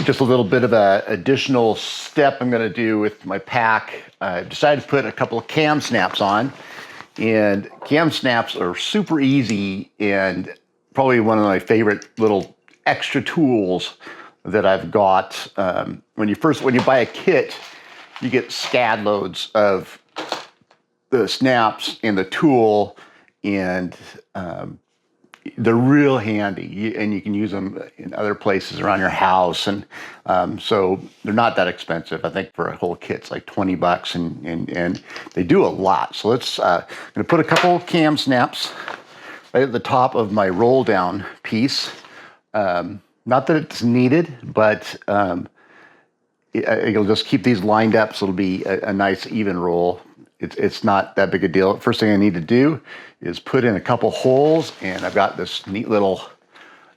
Just a little bit of an additional step I'm going to do with my pack. I decided to put a couple of Kamsnaps on, and Kamsnaps are super easy and probably one of my favorite little extra tools that I've got. When you buy a kit, you get scad loads of the snaps and the tool, and they're real handy, and you can use them in other places around your house. And so they're not that expensive. I think for a whole kit, it's like $20, and they do a lot. So I'm gonna put a couple of Kamsnaps right at the top of my roll down piece. Not that it's needed, but you'll just keep these lined up so it'll be a nice even roll. It's not that big a deal. First thing I need to do is put in a couple holes, and I've got this neat little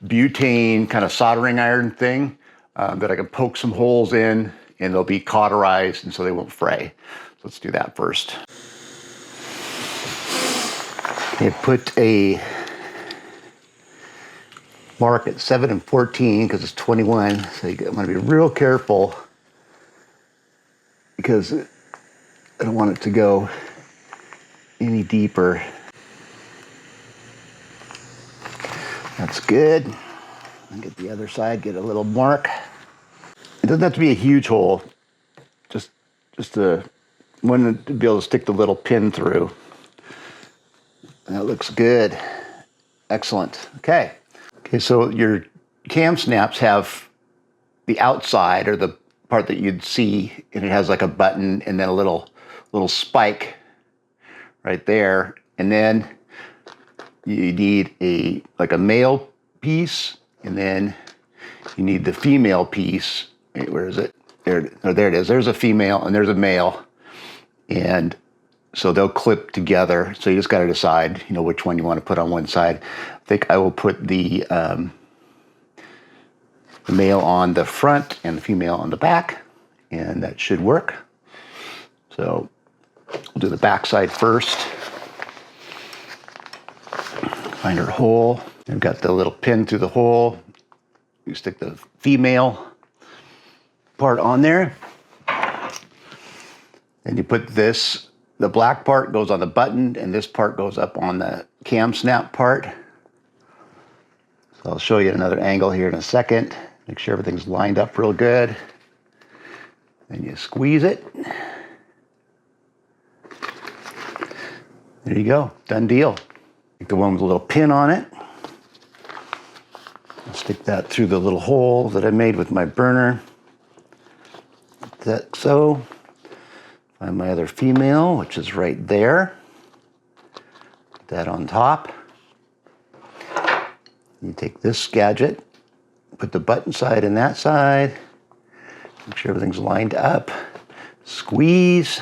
butane kind of soldering iron thing that I can poke some holes in, and they'll be cauterized, and so they won't fray. So let's do that first. Okay, put a mark at 7 and 14 because it's 21. So you want to be real careful because I don't want it to go any deeper. That's good. I'll get the other side, get a little mark. It doesn't have to be a huge hole, just one to be able to stick the little pin through. That looks good. Excellent. Okay, so your Kamsnaps have the outside, or the part that you'd see, and it has like a button and then a little spike right there. And then you need a male piece, and then you need the female piece. Wait, where is it? There it is. There's a female and there's a male. And so they'll clip together. So you just got to decide, which one you want to put on one side. I think I will put the male on the front and the female on the back, and that should work. So we'll do the back side first. Find our hole. I've got the little pin through the hole. You stick the female part on there. And you put this, the black part goes on the button, and this part goes up on the Kamsnap part. So I'll show you another angle here in a second. Make sure everything's lined up real good. Then you squeeze it. There you go, done deal. Take the one with a little pin on it. I'll stick that through the little hole that I made with my burner. Like that so. Find my other female, which is right there. Put that on top. You take this gadget, put the button side in that side. Make sure everything's lined up. Squeeze.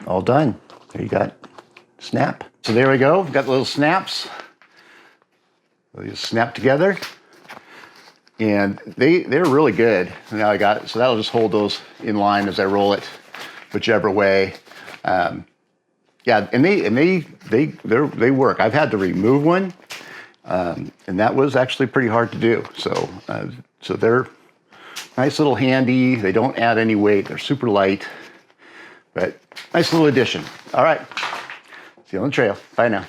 All done. There you got snap. So there we go. We've got the little snaps. They just snap together. And they're really good. Now I got it. So that'll just hold those in line as I roll it, whichever way. Yeah, and they work. I've had to remove one, and that was actually pretty hard to do. So they're nice little handy. They don't add any weight. They're super light, but nice little addition. All right, see you on the trail. Bye now.